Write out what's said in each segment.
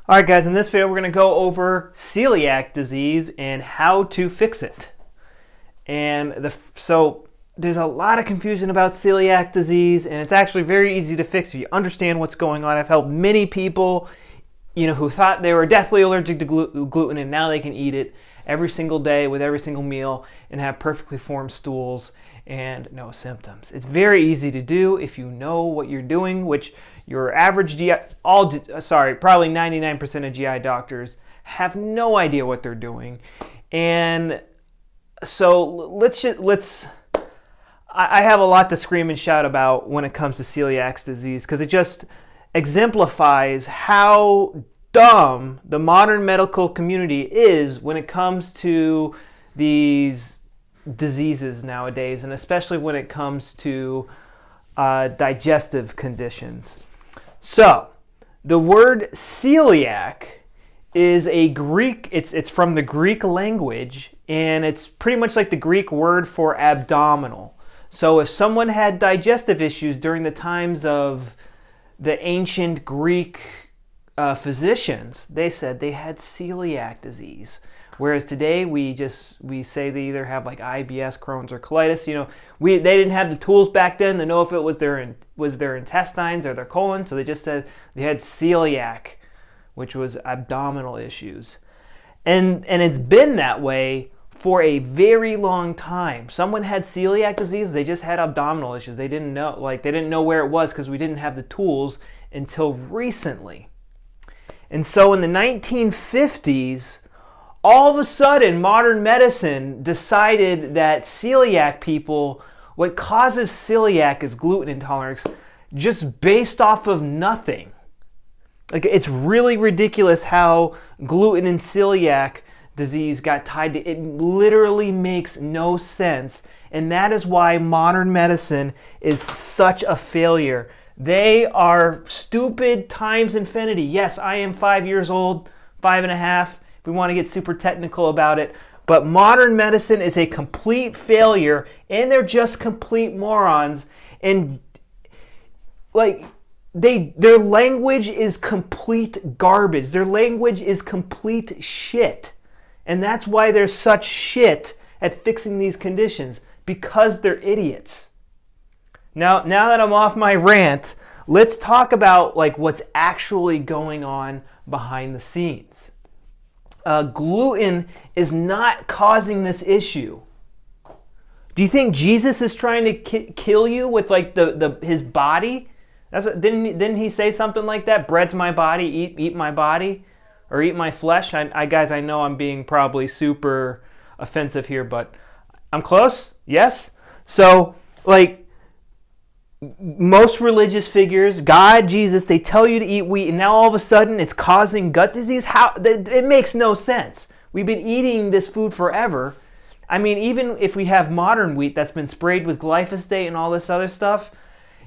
Alright guys, in this video we're going to go over celiac disease and how to fix it. So there's a lot of confusion about celiac disease, and it's actually very easy to fix if you understand what's going on. I've helped many people, who thought they were deathly allergic to gluten, and now they can eat it every single day with every single meal and have perfectly formed stools and no symptoms. It's very easy to do if you know what you're doing, which your average probably 99% of GI doctors have no idea what they're doing. And so I have a lot to scream and shout about when it comes to celiac disease, because it just exemplifies how dumb the modern medical community is when it comes to these diseases nowadays, and especially when it comes to digestive conditions. So, the word celiac is a Greek, it's from the Greek language, and it's pretty much like the Greek word for abdominal. So if someone had digestive issues during the times of the ancient Greek physicians, they said they had celiac disease. Whereas today we say they either have like IBS, Crohn's, or colitis. They didn't have the tools back then to know if it was their intestines or their colon, so they just said they had celiac, which was abdominal issues. And it's been that way for a very long time. Someone had celiac disease, they just had abdominal issues. They didn't know where it was because we didn't have the tools until recently. And so in the 1950s, all of a sudden, modern medicine decided that celiac people, what causes celiac is gluten intolerance, just based off of nothing. Like, it's really ridiculous how gluten and celiac disease got tied to it. Literally makes no sense, and that is why modern medicine is such a failure. They are stupid times infinity. Yes, I am 5 years old, 5.5. We want to get super technical about it, but modern medicine is a complete failure, and they're just complete morons. And their language is complete garbage. Their language is complete shit, and that's why they're such shit at fixing these conditions, because they're idiots. Now that I'm off my rant, let's talk about what's actually going on behind the scenes. Gluten is not causing this issue. Do you think Jesus is trying to kill you with his body? Didn't he say something like that? Bread's my body, eat my body, or eat my flesh. Guys, I know I'm being probably super offensive here, but I'm close. Yes. So most religious figures, God, Jesus, they tell you to eat wheat, and now all of a sudden it's causing gut disease? It makes no sense. We've been eating this food forever. I mean, even if we have modern wheat that's been sprayed with glyphosate and all this other stuff,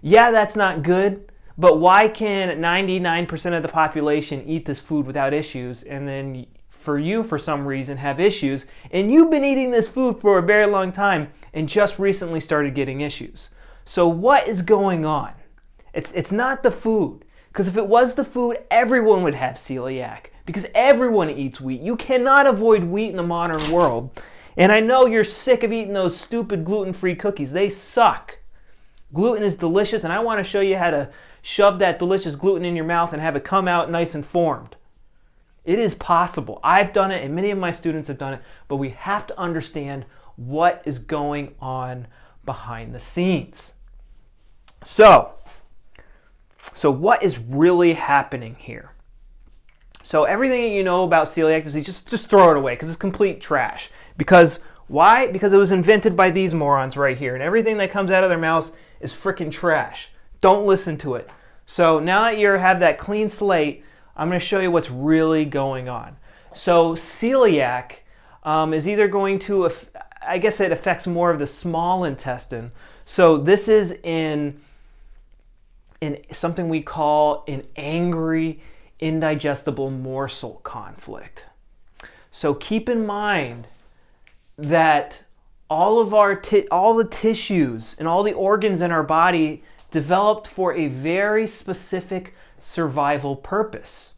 yeah, that's not good, but why can 99% of the population eat this food without issues, and then for some reason, have issues, and you've been eating this food for a very long time and just recently started getting issues? So what is going on? It's not the food. Because if it was the food, everyone would have celiac. Because everyone eats wheat. You cannot avoid wheat in the modern world. And I know you're sick of eating those stupid gluten-free cookies. They suck. Gluten is delicious, and I want to show you how to shove that delicious gluten in your mouth and have it come out nice and formed. It is possible. I've done it, and many of my students have done it. But we have to understand what is going on behind the scenes. So what is really happening here? So everything that you know about celiac disease, just throw it away, because it's complete trash. Because why? Because it was invented by these morons right here, and everything that comes out of their mouths is freaking trash. Don't listen to it. So now that you have that clean slate, I'm going to show you what's really going on. So celiac is either going to, I guess it affects more of the small intestine. So this is in something we call an angry, indigestible morsel conflict. So keep in mind that all the tissues and all the organs in our body developed for a very specific survival purpose.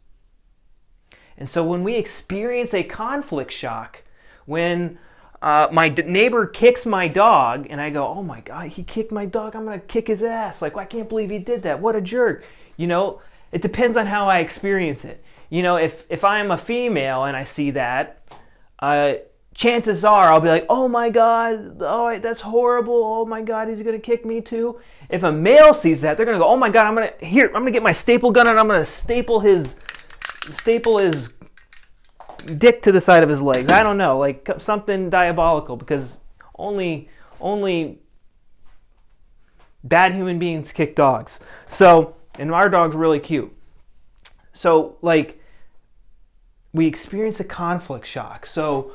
And so when we experience a conflict shock, when my neighbor kicks my dog, and I go, oh my God, he kicked my dog, I'm going to kick his ass. Like, I can't believe he did that. What a jerk. It depends on how I experience it. If I'm a female and I see that, chances are I'll be like, oh my God, oh, that's horrible. Oh my God, he's going to kick me too. If a male sees that, they're going to go, oh my God, I'm going to get my staple gun and I'm going to staple his dick to the side of his legs. I don't know, like something diabolical, because only bad human beings kick dogs. So, and our dog's really cute. So, like, we experience a conflict shock. So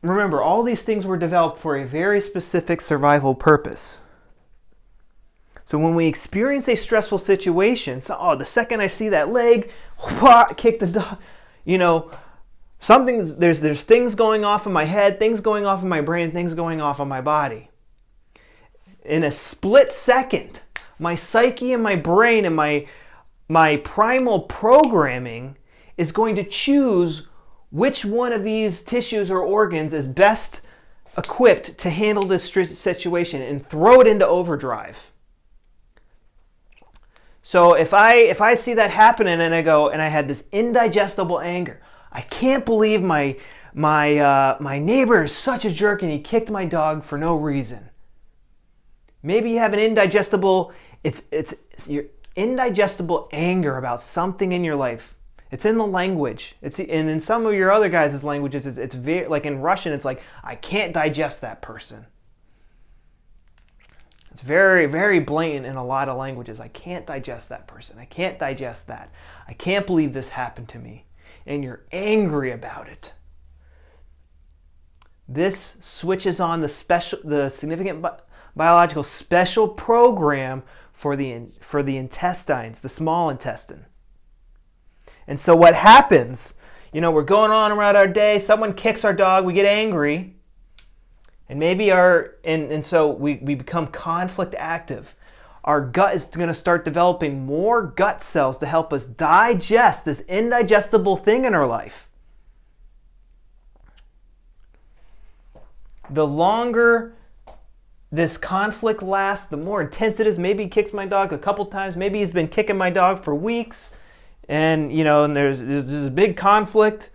remember, all these things were developed for a very specific survival purpose. So when we experience a stressful situation, the second I see that leg, kick the dog, there's things going off in my head, things going off in my brain, things going off in my body. In a split second, my psyche and my brain and my primal programming is going to choose which one of these tissues or organs is best equipped to handle this situation and throw it into overdrive. So if I see that happening and I go and I had this indigestible anger, I can't believe my neighbor is such a jerk and he kicked my dog for no reason. Maybe you have an indigestible your indigestible anger about something in your life. It's in the language. And in some of your other guys' languages, it's very, like in Russian, it's like, I can't digest that person. It's very, very blatant in a lot of languages. I can't digest that person. I can't digest that. I can't believe this happened to me. And you're angry about it. This switches on the significant biological special program for the intestines, the small intestine. And so what happens, we're going on around our day, someone kicks our dog, we get angry, and maybe so we become conflict active. Our gut is going to start developing more gut cells to help us digest this indigestible thing in our life. The longer this conflict lasts, the more intense it is. Maybe he kicks my dog a couple times. Maybe he's been kicking my dog for weeks. And, and there's a big conflict.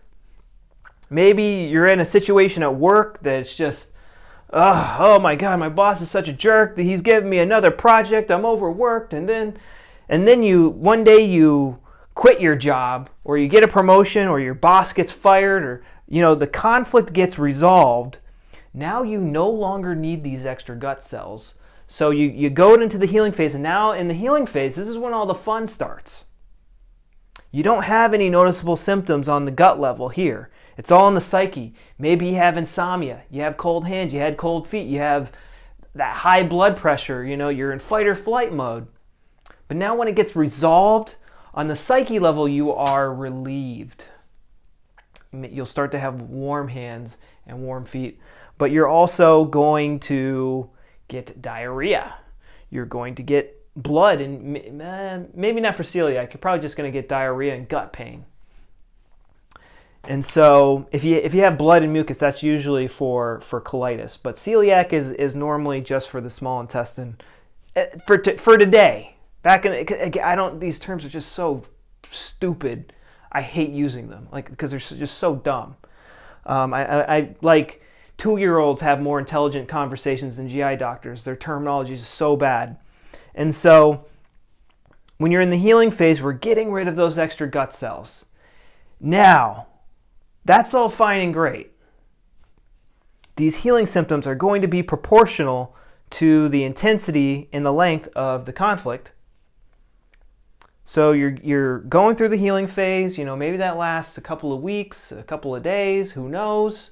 Maybe you're in a situation at work that's just, oh my God, my boss is such a jerk that he's giving me another project. I'm overworked. And then one day you quit your job, or you get a promotion, or your boss gets fired, or, the conflict gets resolved. Now you no longer need these extra gut cells. So you go into the healing phase, and now in the healing phase, this is when all the fun starts. You don't have any noticeable symptoms on the gut level here. It's all in the psyche. Maybe you have insomnia, you have cold hands, you had cold feet, you have that high blood pressure, you're in fight or flight mode. But now when it gets resolved, on the psyche level, you are relieved. You'll start to have warm hands and warm feet. But you're also going to get diarrhea. You're going to get blood, and maybe not for celiac. You're probably just going to get diarrhea and gut pain. And so if you have blood and mucus, that's usually for colitis. But celiac is normally just for the small intestine. For today, these terms are just so stupid. I hate using them, because they're just so dumb. I like 2-year-olds have more intelligent conversations than GI doctors. Their terminology is so bad. And so when you're in the healing phase, we're getting rid of those extra gut cells. Now, that's all fine and great. These healing symptoms are going to be proportional to the intensity and the length of the conflict. So you're going through the healing phase. Maybe that lasts a couple of weeks, a couple of days, who knows?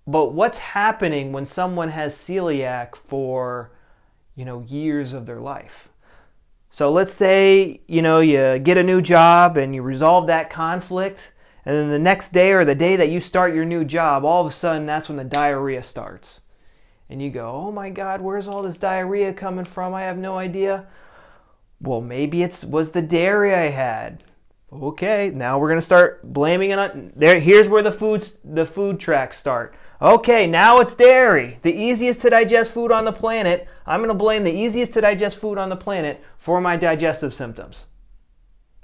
But what's happening when someone has celiac for, years of their life? So let's say, you get a new job and you resolve that conflict, and then the next day or the day that you start your new job, all of a sudden that's when the diarrhea starts. and you go, oh my God, where's all this diarrhea coming from? I have no idea. Well, maybe it was the dairy I had. Okay, now we're gonna start blaming it on there. Here's where the food tracks start. Okay, now it's dairy, the easiest to digest food on the planet. I'm gonna blame the easiest to digest food on the planet for my digestive symptoms.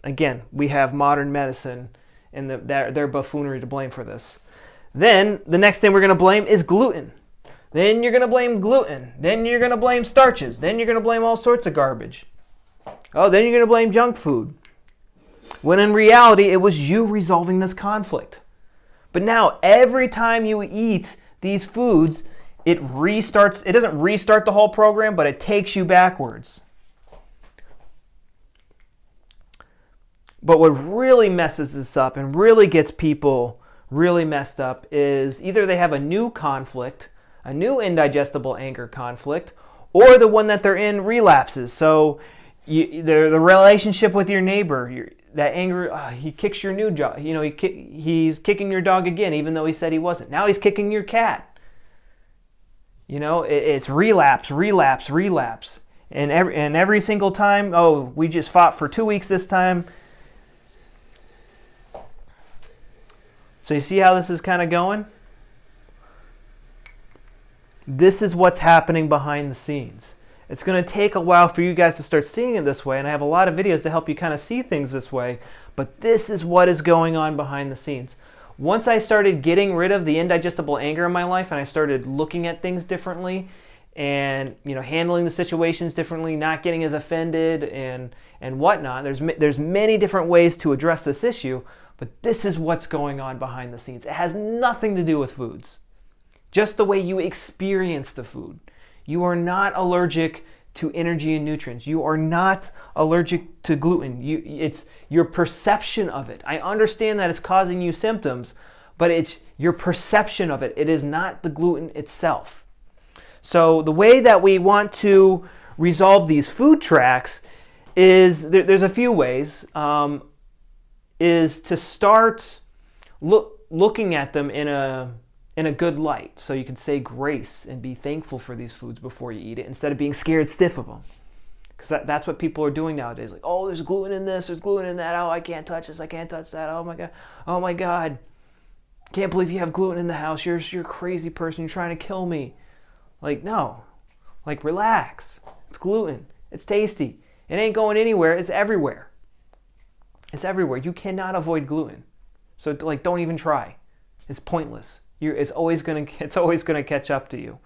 Again, we have modern medicine and their buffoonery to blame for this. Then the next thing we're gonna blame is gluten. Then you're gonna blame gluten. Then you're gonna blame starches. Then you're gonna blame all sorts of garbage. Oh, then you're gonna blame junk food. When in reality, it was you resolving this conflict. But now, every time you eat these foods, it doesn't restart the whole program, but it takes you backwards. But what really messes this up and really gets people really messed up is either they have a new conflict, a new indigestible anger conflict, or the one that they're in relapses. So the relationship with your neighbor, that anger, he kicks your new dog. He's kicking your dog again, even though he said he wasn't. Now he's kicking your cat. It's relapse. And every single time, oh, we just fought for 2 weeks this time. So you see how this is kind of going? This is what's happening behind the scenes. It's going to take a while for you guys to start seeing it this way, and I have a lot of videos to help you kind of see things this way, but this is what is going on behind the scenes. Once I started getting rid of the indigestible anger in my life and I started looking at things differently and handling the situations differently, not getting as offended and whatnot, there's many different ways to address this issue, but this is what's going on behind the scenes. It has nothing to do with foods, just the way you experience the food. You are not allergic to energy and nutrients. You are not allergic to gluten. It's your perception of it. I understand that it's causing you symptoms, but it's your perception of it. It is not the gluten itself. So the way that we want to resolve these food tracks is, there's a few ways, is to start looking at them in a good light. So you can say grace and be thankful for these foods before you eat it instead of being scared stiff of them. Because that's what people are doing nowadays. Like, oh, there's gluten in this, there's gluten in that. Oh, I can't touch this, I can't touch that. Oh my God. Oh my God. Can't believe you have gluten in the house. You're a crazy person. You're trying to kill me. Like, no. Like, relax. It's gluten. It's tasty. It ain't going anywhere. It's everywhere. It's everywhere. You cannot avoid gluten. So, like, don't even try. It's pointless. It's always going to catch up to you.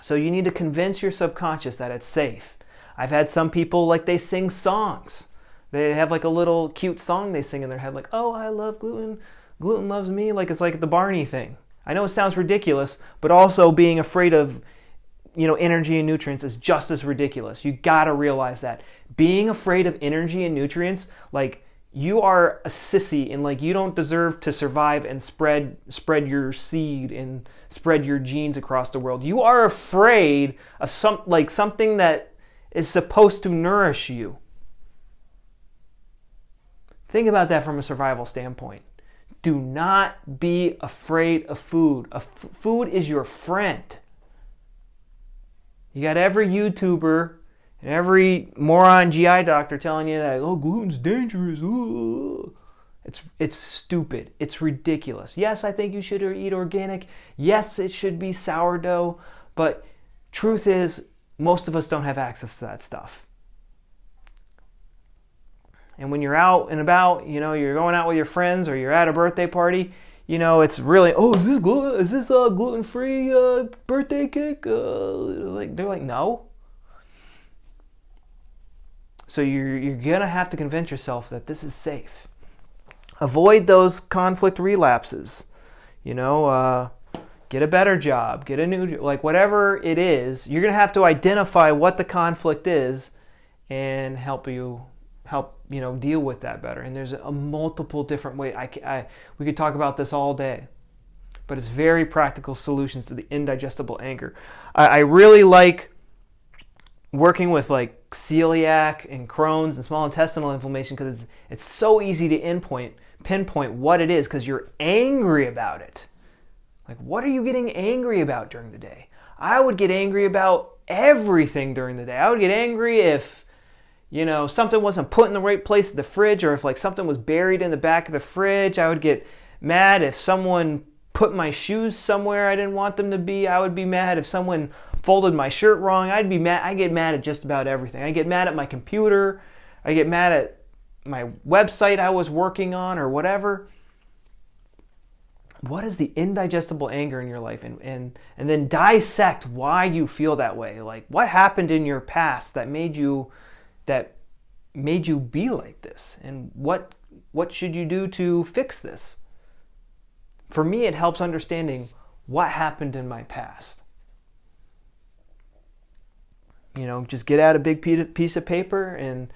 So you need to convince your subconscious that it's safe. I've had some people, like, they sing songs. They have like a little cute song they sing in their head, like, oh, I love gluten. Gluten loves me. Like, it's like the Barney thing. I know it sounds ridiculous, but also being afraid of, energy and nutrients is just as ridiculous. You got to realize that. Being afraid of energy and nutrients, like, you are a sissy and, like, you don't deserve to survive and spread your seed and spread your genes across the world. You are afraid of something that is supposed to nourish you. Think about that from a survival standpoint. Do not be afraid of food. Food is your friend. You got every YouTuber and every moron GI doctor telling you that, oh, gluten's dangerous. Ooh. It's stupid. It's ridiculous. Yes, I think you should eat organic. Yes, it should be sourdough. But truth is, most of us don't have access to that stuff. And when you're out and about, you're going out with your friends or you're at a birthday party, it's really, oh, is this gluten-free birthday cake? They're like, no. So you're gonna have to convince yourself that this is safe. Avoid those conflict relapses. Get a better job, get a new, whatever it is. You're gonna have to identify what the conflict is and help deal with that better. And there's a multiple different ways. We could talk about this all day, but it's very practical solutions to the indigestible anger. I really like working with like celiac and Crohn's and small intestinal inflammation because it's so easy to pinpoint what it is because you're angry about it. Like, what are you getting angry about during the day? I would get angry about everything during the day. I would get angry if, something wasn't put in the right place in the fridge, or if like something was buried in the back of the fridge. I would get mad if someone put my shoes somewhere I didn't want them to be. I would be mad if someone folded my shirt wrong. I'd be mad. I get mad at just about everything. I get mad at my computer. I get mad at my website I was working on or whatever. What is the indigestible anger in your life? And then dissect why you feel that way. Like, what happened in your past that made you be like this? And what should you do to fix this? For me, it helps understanding what happened in my past. Just get out a big piece of paper and,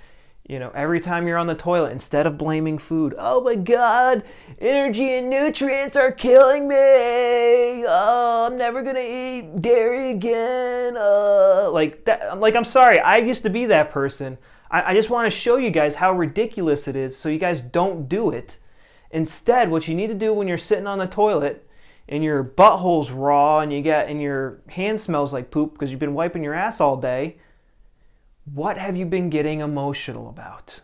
every time you're on the toilet, instead of blaming food, oh my God, energy and nutrients are killing me. Oh, I'm never going to eat dairy again. Like that. Like, I'm sorry. I used to be that person. I just want to show you guys how ridiculous it is so you guys don't do it. Instead, what you need to do when you're sitting on the toilet and your butthole's raw and your hand smells like poop because you've been wiping your ass all day, what have you been getting emotional about?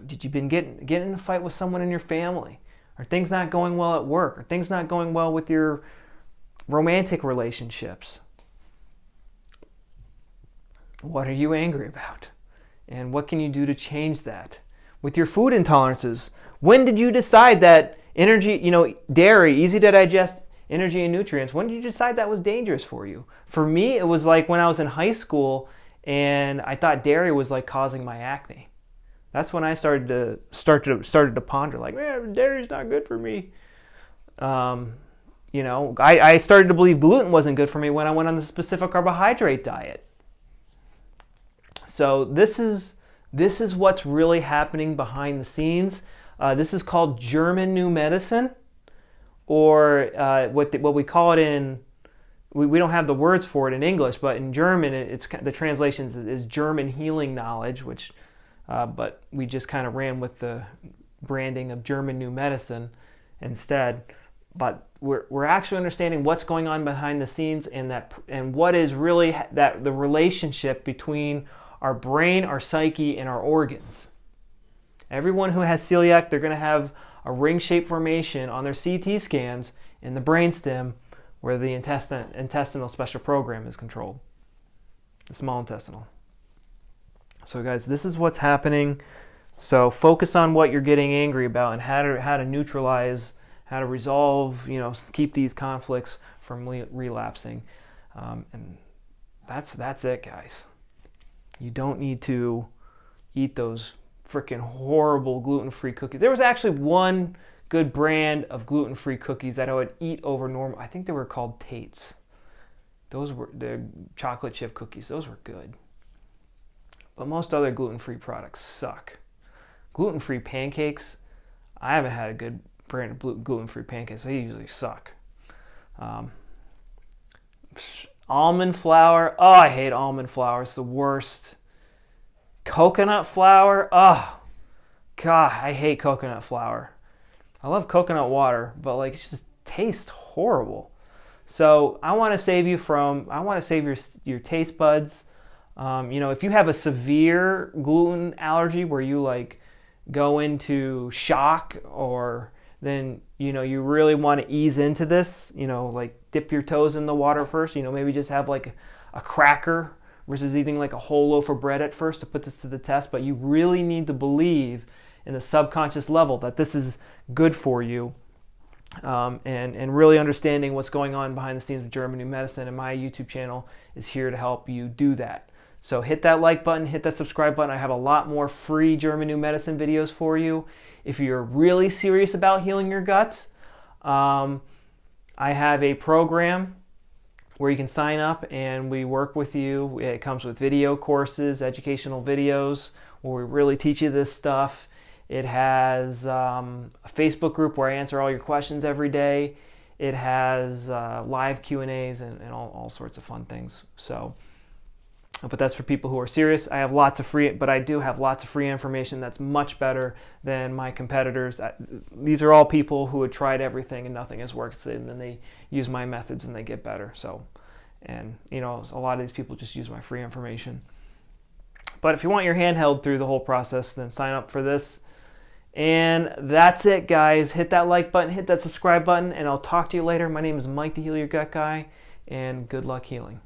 Did you been getting in a fight with someone in your family? Are things not going well at work? Are things not going well with your romantic relationships? What are you angry about? And what can you do to change that? With your food intolerances, when did you decide that energy, dairy, easy to digest energy and nutrients, when did you decide that was dangerous for you? For me, it was like when I was in high school and I thought dairy was like causing my acne. That's when I started to ponder, like, man, dairy's not good for me. I started to believe gluten wasn't good for me when I went on the specific carbohydrate diet. So this is what's really happening behind the scenes. This is called German New Medicine, or what we call it in. We don't have the words for it in English, but in German, it's the translation is German healing knowledge, but we just kind of ran with the branding of German New Medicine instead. But we're actually understanding what's going on behind the scenes and what is really the relationship between our brain, our psyche, and our organs. Everyone who has celiac, they're going to have a ring-shaped formation on their CT scans in the brainstem where the intestinal special program is controlled, the small intestinal. So guys, this is what's happening. So focus on what you're getting angry about and how to neutralize, how to resolve, keep these conflicts from relapsing. And that's it, guys. You don't need to eat those freaking horrible gluten-free cookies. There was actually one good brand of gluten-free cookies that I would eat over normal. I think they were called Tate's. Those were the chocolate chip cookies. Those were good. But most other gluten-free products suck. Gluten-free pancakes, I haven't had a good brand of gluten-free pancakes. They usually suck. Almond flour, oh, I hate almond flour. It's the worst. Coconut flour, oh, God, I hate coconut flour. I love coconut water, but like it just tastes horrible. So I want to save your taste buds. If you have a severe gluten allergy where you like go into shock, or then you really want to ease into this, like dip your toes in the water first, maybe just have like a cracker versus eating like a whole loaf of bread at first to put this to the test. But you really need to believe in the subconscious level that this is good for you, and really understanding what's going on behind the scenes with German New Medicine. And my YouTube channel is here to help you do that. So hit that like button, hit that subscribe button. I have a lot more free German New Medicine videos for you. If you're really serious about healing your guts, I have a program where you can sign up and we work with you. It comes with video courses, educational videos, where we really teach you this stuff. It has a Facebook group where I answer all your questions every day. It has live Q&As and all sorts of fun things. So But that's for people who are serious. I do have lots of free information that's much better than my competitors. These are all people who had tried everything and nothing has worked, and then they use my methods and they get better. So, and a lot of these people just use my free information. But if you want your hand held through the whole process, then sign up for this. And that's it, guys. Hit that like button, hit that subscribe button, and I'll talk to you later. My name is Mike the Heal Your Gut Guy, and good luck healing.